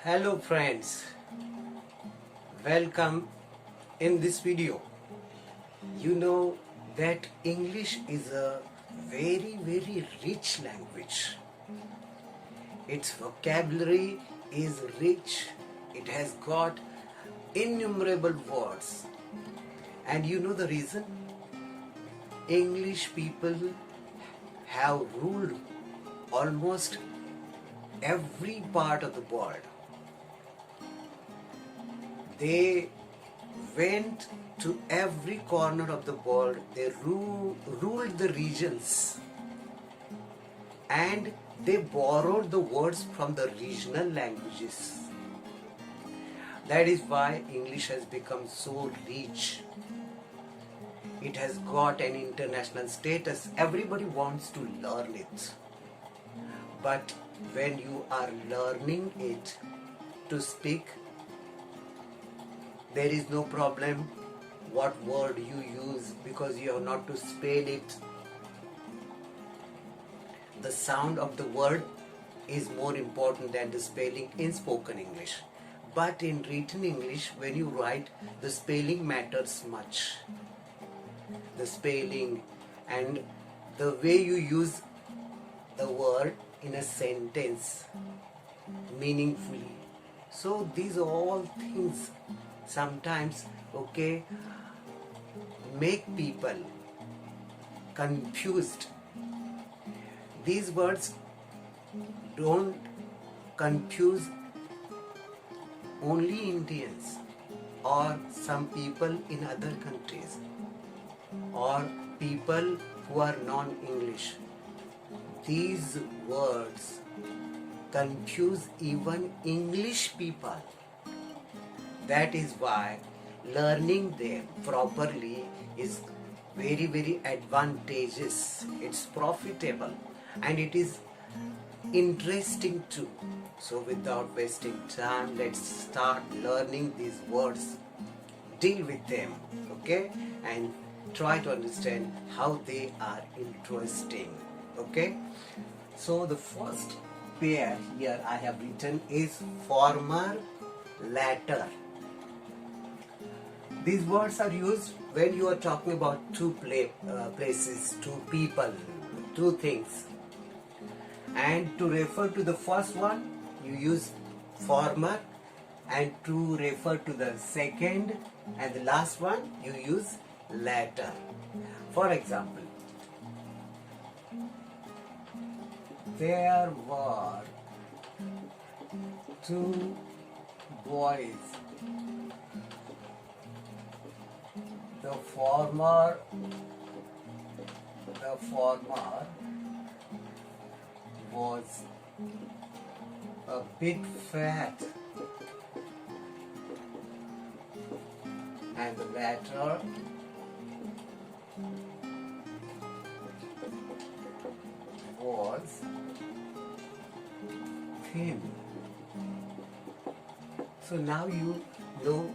Hello friends, welcome in this video. You know that English is a very rich language. Its vocabulary is rich. It has got innumerable words. And you know the reason? English people have ruled almost every part of the world. They went to every corner of the world. They ruled the regions, and they borrowed the words from the regional languages. That is why English has become so rich. It has got an international status. Everybody wants to learn it. But when you are learning it to speak, there is no problem what word you use, because you have not to spell it. The sound of the word is more important than the spelling in spoken English. But in written English, when you write, the spelling matters much. The spelling and the way you use the word in a sentence meaningfully. So these are all things sometimes make people confused. These words don't confuse only Indians or some people in other countries or people who are non-English. These words confuse even English people. That is why learning them properly is very advantageous. It's profitable and it is interesting too. So without wasting time, let's start learning these words. Deal with them, okay? And try to understand how they are interesting, okay? So the first pair here I have written is former, latter. These words are used when you are talking about two places, two people, two things. And to refer to the first one, you use former, and to refer to the second and the last one, you use latter. For example, there were two boys. The former was a bit fat and the latter was thin. So now you know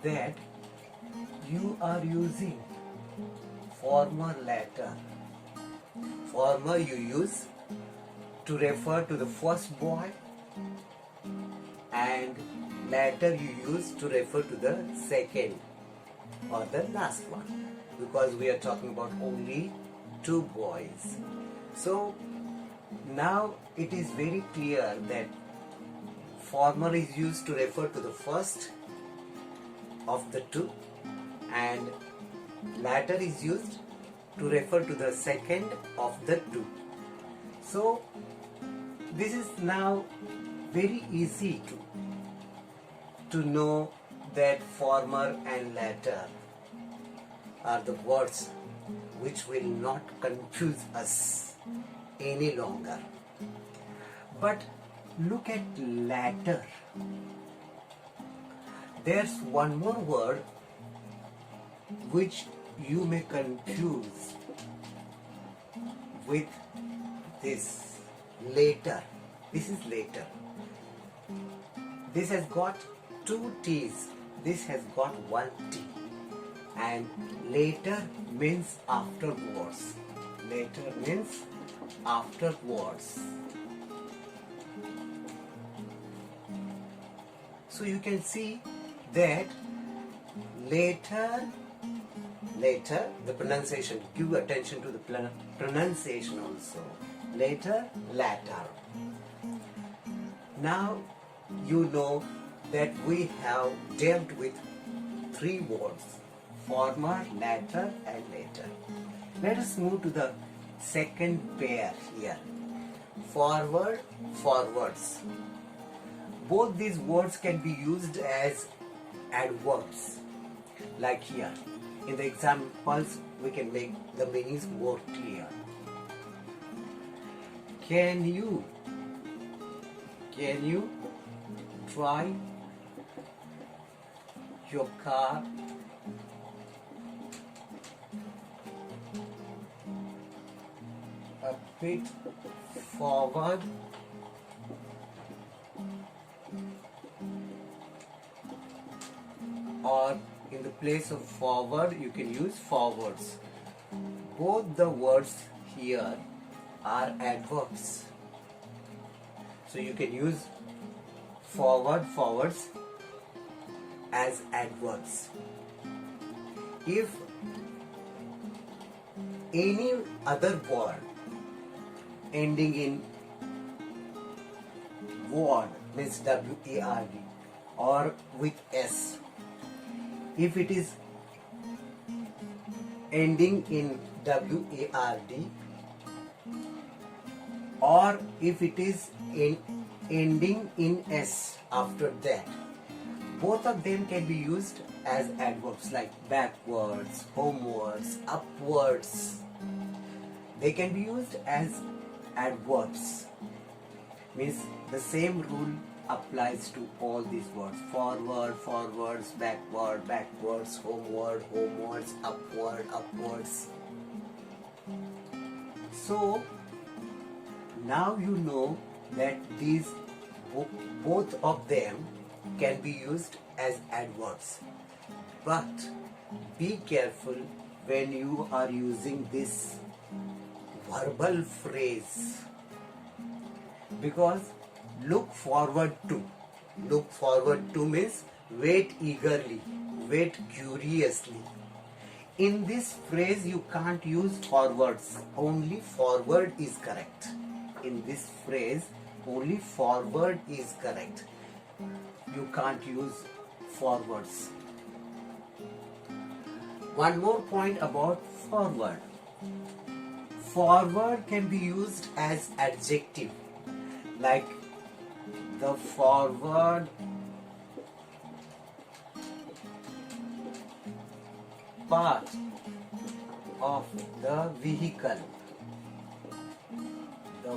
that you are using former, latter. Former you use to refer to the first boy, and latter you use to refer to the second or the last one, because we are talking about only two boys. So now it is very clear that former is used to refer to the first of the two, and latter is used to refer to the second of the two. So this is now very easy to know that former and latter are the words which will not confuse us any longer. But look at latter. There's one more word which you may confuse with this, later. This is later. This has got two T's. This has got one T. And later means afterwards. Later means after words. So you can see that later, the pronunciation, give attention to the pronunciation also. Later, latter. Now you know that we have dealt with three words: former, latter and later. Let us move to the second pair here. Forward, forwards. Both these words can be used as adverbs. Like here, in the examples, we can make the meanings more clear. Can you drive your car a bit forward? Or in the place of forward, you can use forwards. Both the words here are adverbs. So you can use forward, forwards as adverbs. If any other word ending in ward, means W-A-R-D, or with S, if it is ending in W-A-R-D, or if it is ending in S after that, both of them can be used as adverbs, like backwards, homewards, upwards. They can be used as adverbs. Means the same rule applies to all these words: forward, forwards, backward, backwards, homeward, homewards, upward, upwards. So now you know that these both of them can be used as adverbs. But be careful when you are using this verbal phrase, because look forward to means wait eagerly, wait curiously. In this phrase you can't use forwards, only forward is correct. In this phrase only forward is correct. You can't use forwards. One more point about forward. Forward can be used as adjective, like the forward part of the vehicle. The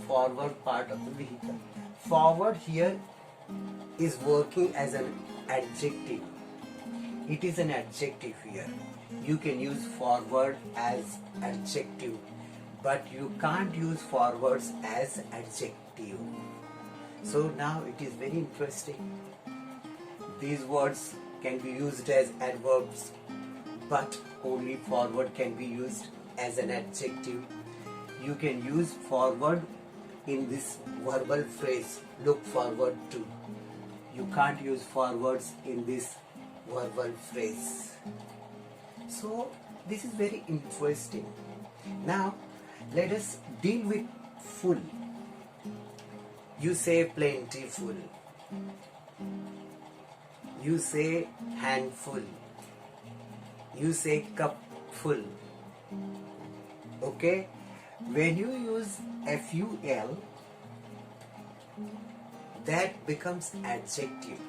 forward part of the vehicle. Forward here is working as an adjective. It is an adjective here. You can use forward as adjective, but you can't use forwards as adjective. So now it is very interesting. These words can be used as adverbs, but only forward can be used as an adjective. You can use forward in this verbal phrase, look forward to. You can't use forwards in this verbal phrase. So this is very interesting. Now let us deal with full. You say plentiful. You say handful. You say cupful. Okay? When you use FUL, that becomes adjective.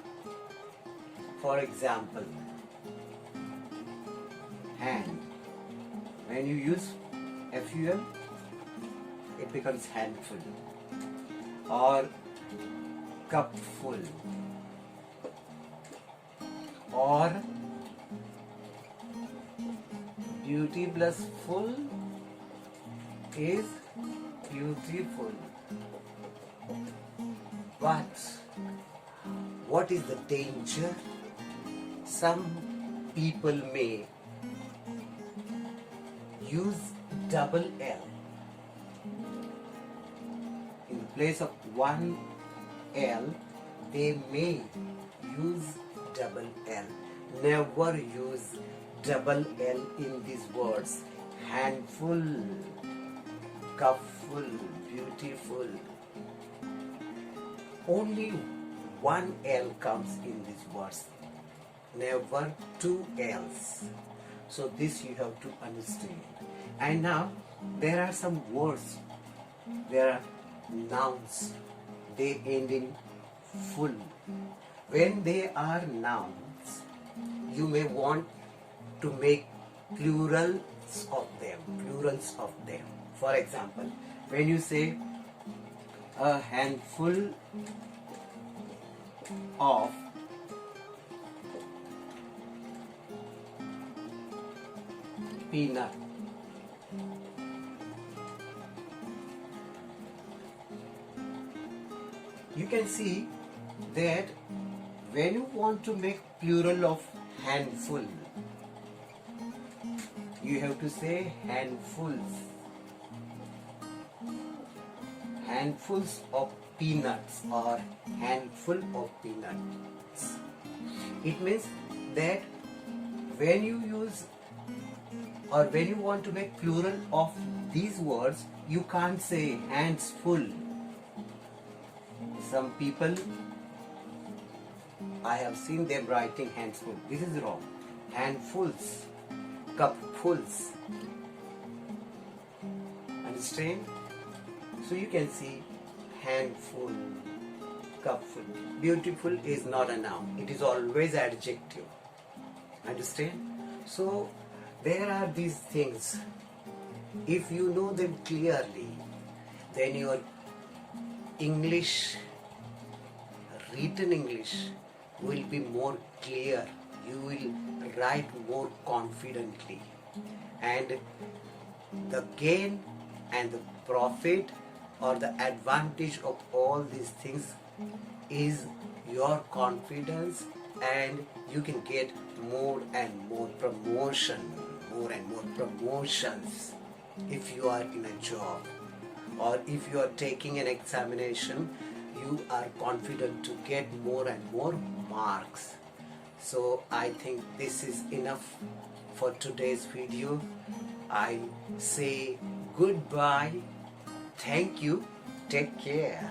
For example, hand. When you use FUL, it becomes handful. Or cupful. Or beauty plus full is beautiful. But what is the danger? Some people may use double L place of one L, they may use double L. Never use double L in these words. Handful, cupful, beautiful. Only one L comes in these words. Never two L's. So this you have to understand. And now there are some words. There are nouns. They end in full. When they are nouns, you may want to make plurals of them. Plurals of them. For example, when you say a handful of peanut, you can see that when you want to make plural of handful, you have to say handfuls. Handfuls of peanuts or handful of peanuts. It means that when you use or when you want to make plural of these words, you can't say hands full. Some people, I have seen them writing hands full. This is wrong. Handfuls, cupfuls. Understand? So you can see handful, cupful. Beautiful is not a noun. It is always adjective. Understand? So there are these things. If you know them clearly, then your English, written English, will be more clear. You will write more confidently. And the gain and the profit or the advantage of all these things is your confidence, and you can get more and more promotion, more and more promotions if you are in a job, or if you are taking an examination, you are confident to get more and more marks. So I think this is enough for today's video. I say goodbye. Thank you. Take care.